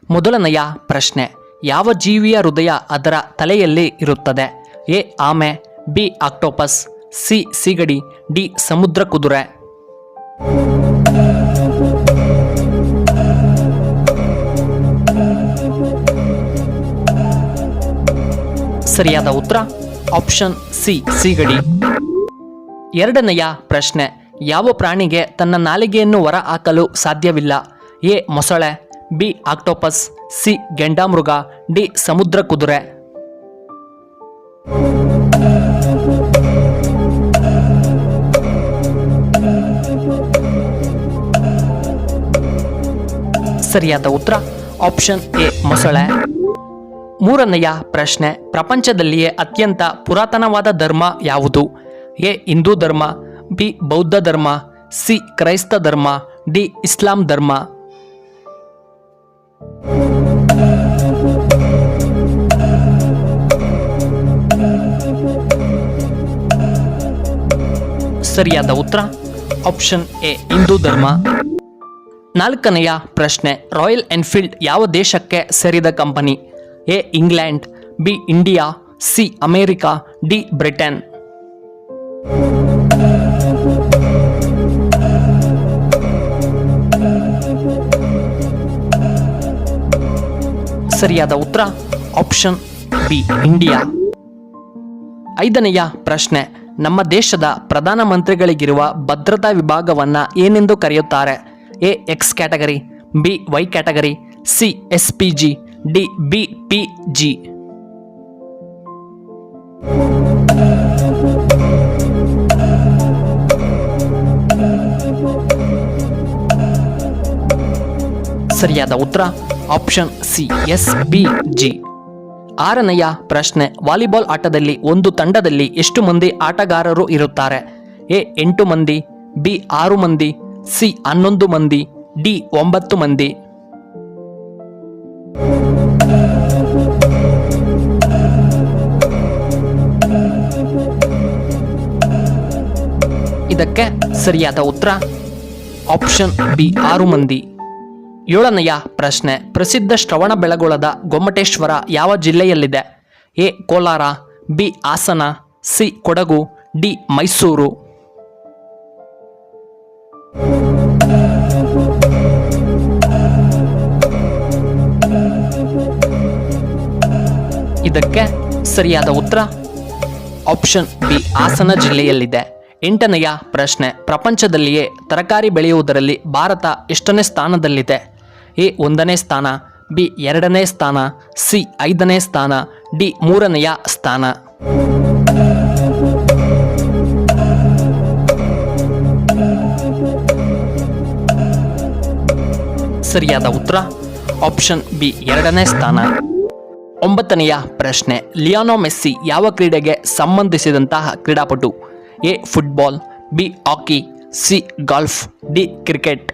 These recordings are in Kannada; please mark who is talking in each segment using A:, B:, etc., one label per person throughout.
A: ಮೊದಲನೆಯ ಪ್ರಶ್ನೆ, ಯಾವ ಜೀವಿಯ ಹೃದಯ ಅದರ ತಲೆಯಲ್ಲಿ ಇರುತ್ತದೆ? ಎ ಆಮೆ, ಬಿ ಆಕ್ಟೋಪಸ್, ಸಿ ಸೀಗಡಿ, ಡಿ ಸಮುದ್ರ ಕುದುರೆ. ಸರಿಯಾದ ಉತ್ತರ ಆಪ್ಷನ್ ಸಿ ಸೀಗಡಿ. ಎರಡನೆಯ ಪ್ರಶ್ನೆ, ಯಾವ ಪ್ರಾಣಿಗೆ ತನ್ನ ನಾಲಿಗೆಯನ್ನು ಹೊರ ಹಾಕಲು ಸಾಧ್ಯವಿಲ್ಲ? ಎ ಮೊಸಳೆ, ಬಿ ಆಕ್ಟೋಪಸ್, ಸಿ ಗೆಂಡಾಮೃಗ, ಡಿ ಸಮುದ್ರ ಕುದುರೆ. ಸರಿಯಾದ ಉತ್ತರ ಆಪ್ಷನ್ ಎ ಮೊಸಳೆ. ಮೂರನೆಯ ಪ್ರಶ್ನೆ, ಪ್ರಪಂಚದಲ್ಲಿಯೇ ಅತ್ಯಂತ ಪುರಾತನವಾದ ಧರ್ಮ ಯಾವುದು? ಎ ಹಿಂದೂ ಧರ್ಮ, ಬಿ ಬೌದ್ಧ ಧರ್ಮ, ಸಿ ಕ್ರೈಸ್ತ ಧರ್ಮ, ಡಿ ಇಸ್ಲಾಂ ಧರ್ಮ. ಸರಿಯಾದ ಉತ್ತರ ಆಪ್ಷನ್ ಎ ಹಿಂದೂ ಧರ್ಮ. ನಾಲ್ಕನೆಯ ಪ್ರಶ್ನೆ, ರಾಯಲ್ ಎನ್ಫೀಲ್ಡ್ ಯಾವ ದೇಶಕ್ಕೆ ಸೇರಿದ company? A England, B India, C America, D Britain. ಸರಿಯಾದ ಉತ್ತರ ಆಪ್ಷನ್ ಬಿ ಇಂಡಿಯಾ. ಐದನೆಯ ಪ್ರಶ್ನೆ, ನಮ್ಮ ದೇಶದ ಪ್ರಧಾನಮಂತ್ರಿಗಳಿಗಿರುವ ಭದ್ರತಾ ವಿಭಾಗವನ್ನ ಏನೆಂದು ಕರೆಯುತ್ತಾರೆ? A X category, B Y category, C S P G, D B P G. ಸರಿಯಾದ ಉತ್ತರ option C S P G. ಆರನೆಯ ಪ್ರಶ್ನೆ, ವಾಲಿಬಾಲ್ ಆಟದಲ್ಲಿ ಒಂದು ತಂಡದಲ್ಲಿ ಎಷ್ಟು ಮಂದಿ ಆಟಗಾರರು ಇರುತ್ತಾರೆ? ಎ 8 ಮಂದಿ, ಬಿ 6 ಮಂದಿ, ಸಿ 11 ಮಂದಿ, ಡಿ 9 ಮಂದಿ. ಇದಕ್ಕೆ ಸರಿಯಾದ ಉತ್ತರ ಆಪ್ಷನ್ ಬಿ 6 ಮಂದಿ. ಏಳನೆಯ ಪ್ರಶ್ನೆ, ಪ್ರಸಿದ್ಧ ಶ್ರವಣಬೆಳಗೊಳದ ಗೊಮ್ಮಟೇಶ್ವರ ಯಾವ ಜಿಲ್ಲೆಯಲ್ಲಿದೆ? A Kolar, B Hassan, C Kodagu, D Mysuru. ಇದಕ್ಕೆ ಸರಿಯಾದ ಉತ್ತರ ಆಪ್ಷನ್ ಬಿ ಹಾಸನ ಜಿಲ್ಲೆಯಲ್ಲಿದೆ. ಎಂಟನೆಯ ಪ್ರಶ್ನೆ, ಪ್ರಪಂಚದಲ್ಲಿಯೇ ತರಕಾರಿ ಬೆಳೆಯುವುದರಲ್ಲಿ ಭಾರತ ಎಷ್ಟನೇ ಸ್ಥಾನದಲ್ಲಿದೆ? ಎ 1ನೇ ಸ್ಥಾನ, ಬಿ 2ನೇ ಸ್ಥಾನ, ಸಿ 5ನೇ ಸ್ಥಾನ, ಡಿ 3ನೆಯ ಸ್ಥಾನ. ಸರಿಯಾದ ಉತ್ತರ ಆಪ್ಷನ್ ಬಿ 2ನೇ ಸ್ಥಾನ. ಒಂಬತ್ತನೆಯ ಪ್ರಶ್ನೆ, ಲಿಯೋನೋ ಮೆಸ್ಸಿ ಯಾವ ಕ್ರೀಡೆಗೆ ಸಂಬಂಧಿಸಿದಂತಹ ಕ್ರೀಡಾಪಟು? A football, B hockey, C golf, D cricket.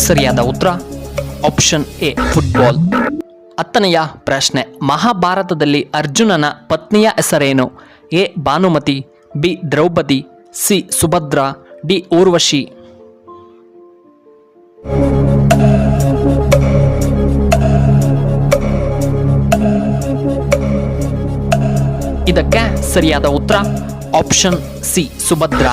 A: ಸರಿಯಾದ ಉತ್ತರ ಆಪ್ಷನ್ ಎ ಫುಟ್ಬಾಲ್. ಹತ್ತನೆಯ ಪ್ರಶ್ನೆ, ಮಹಾಭಾರತದಲ್ಲಿ ಅರ್ಜುನನ ಪತ್ನಿಯ ಹೆಸರೇನು? A Bhanumati, B Draupadi, C Subhadra, D Urvashi. ಇದಕ್ಕೆ ಸರಿಯಾದ ಉತ್ತರ ಆಪ್ಷನ್ ಸಿ ಸುಭದ್ರ.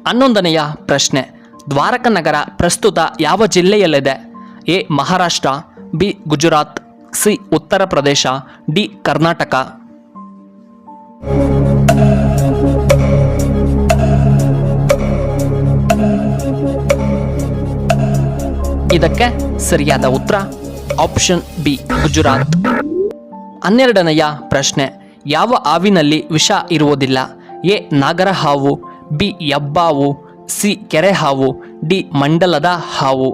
A: 11ನೆಯ ಪ್ರಶ್ನೆ, ದ್ವಾರಕ ನಗರ ಪ್ರಸ್ತುತ ಯಾವ ಜಿಲ್ಲೆಯಲ್ಲಿದೆ? A Maharashtra, B Gujarat, C Uttar Pradesh, D Karnataka. ಇದಕ್ಕೆ ಸರಿಯಾದ ಉತ್ತರ ಆಪ್ಷನ್ ಬಿ ಗುಜರಾತ್. 12ನೆಯ ಪ್ರಶ್ನೆ, ಯಾವ ಹಾವಿನಲ್ಲಿ ವಿಷ ಇರುವುದಿಲ್ಲ? ಎ ನಾಗರ ಹಾವು, ಬಿ ಹೆಬ್ಬಾವು, ಸಿ ಕೆರೆ ಹಾವು, ಡಿ ಮಂಡಲದ ಹಾವು.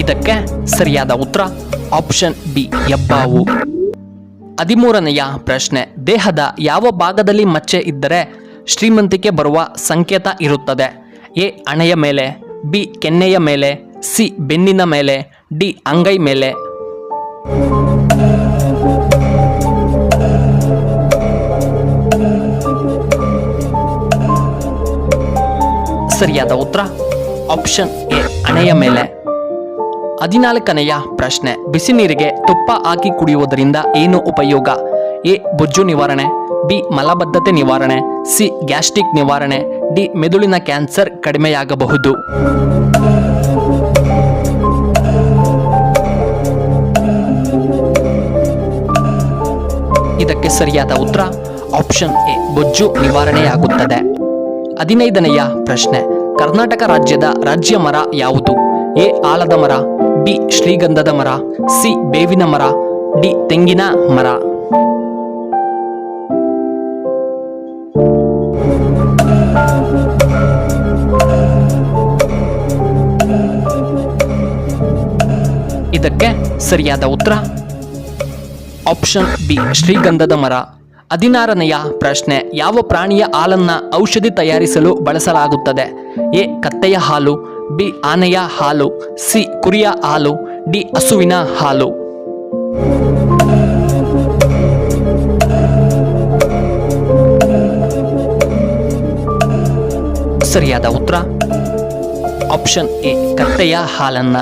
A: ಇದಕ್ಕೆ ಸರಿಯಾದ ಉತ್ತರ ಆಪ್ಷನ್ ಬಿ ಹೆಬ್ಬಾವು. 13ನೆಯ ಪ್ರಶ್ನೆ, ದೇಹದ ಯಾವ ಭಾಗದಲ್ಲಿ ಮಚ್ಚೆ ಇದ್ದರೆ ಶ್ರೀಮಂತಿಕೆ ಬರುವ ಸಂಕೇತ ಇರುತ್ತದೆ? ಎ ಹಣೆಯ ಮೇಲೆ, ಬಿ ಕೆನ್ನೆಯ ಮೇಲೆ, ಸಿ ಬೆನ್ನಿನ ಮೇಲೆ, ಡಿ ಅಂಗೈ ಮೇಲೆ. ಸರಿಯಾದ ಉತ್ತರ ಆಪ್ಷನ್ ಎ ಹಣೆಯ ಮೇಲೆ. 14ನೆಯ ಪ್ರಶ್ನೆ, ಬಿಸಿ ನೀರಿಗೆ ತುಪ್ಪ ಹಾಕಿ ಕುಡಿಯುವುದರಿಂದ ಏನು ಉಪಯೋಗ? ಎ ಬೊಜ್ಜು ನಿವಾರಣೆ, ಬಿ ಮಲಬದ್ಧತೆ ನಿವಾರಣೆ, ಸಿ ಗ್ಯಾಸ್ಟ್ರಿಕ್ ನಿವಾರಣೆ, ಡಿ ಮೆದುಳಿನ ಕ್ಯಾನ್ಸರ್ ಕಡಿಮೆಯಾಗಬಹುದು. ಇದಕ್ಕೆ ಸರಿಯಾದ ಉತ್ತರ ಆಪ್ಷನ್ ಎ ಬೊಜ್ಜು ನಿವಾರಣೆಯಾಗುತ್ತದೆ. 15ನೆಯ ಪ್ರಶ್ನೆ, ಕರ್ನಾಟಕ ರಾಜ್ಯದ ರಾಜ್ಯ ಮರ ಯಾವುದು? ಎ ಆಲದ ಮರ, ಬಿ ಶ್ರೀಗಂಧದ ಮರ, ಸಿ ಬೇವಿನ ಮರ, ಡಿ ತೆಂಗಿನ ಮರ. ಇದಕ್ಕೆ ಸರಿಯಾದ ಉತ್ತರ ಆಪ್ಷನ್ ಬಿ ಶ್ರೀಗಂಧದ ಮರ. 16ನೆಯ ಪ್ರಶ್ನೆ, ಯಾವ ಪ್ರಾಣಿಯ ಹಾಲನ್ನ ಔಷಧಿ ತಯಾರಿಸಲು ಬಳಸಲಾಗುತ್ತದೆ? ಎ ಕತ್ತೆಯ ಹಾಲು, ಬಿ ಆನೆಯ ಹಾಲು, ಸಿ ಕುರಿಯ ಹಾಲು, ಡಿ ಹಸುವಿನ ಹಾಲು. ಸರಿಯಾದ ಉತ್ತರ ಆಪ್ಷನ್ ಎ ಕತ್ತೆಯ ಹಾಲನ್ನ.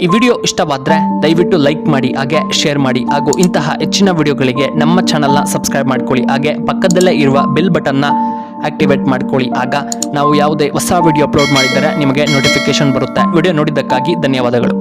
A: ಈ ವಿಡಿಯೋ ಇಷ್ಟವಾದರೆ ದಯವಿಟ್ಟು ಲೈಕ್ ಮಾಡಿ, ಹಾಗೆ ಶೇರ್ ಮಾಡಿ, ಹಾಗೂ ಇಂತಹ ಹೆಚ್ಚಿನ ವಿಡಿಯೋಗಳಿಗೆ ನಮ್ಮ ಚಾನಲ್ನ ಸಬ್ಸ್ಕ್ರೈಬ್ ಮಾಡ್ಕೊಳ್ಳಿ, ಹಾಗೆ ಪಕ್ಕದಲ್ಲೇ ಇರುವ ಬೆಲ್ ಬಟನ್ನ ಆಕ್ಟಿವೇಟ್ ಮಾಡ್ಕೊಳ್ಳಿ. ಆಗ ನಾವು ಯಾವುದೇ ಹೊಸ ವಿಡಿಯೋ ಅಪ್ಲೋಡ್ ಮಾಡಿದರೆ ನಿಮಗೆ ನೋಟಿಫಿಕೇಶನ್ ಬರುತ್ತೆ. ವಿಡಿಯೋ ನೋಡಿದ್ದಕ್ಕಾಗಿ ಧನ್ಯವಾದಗಳು.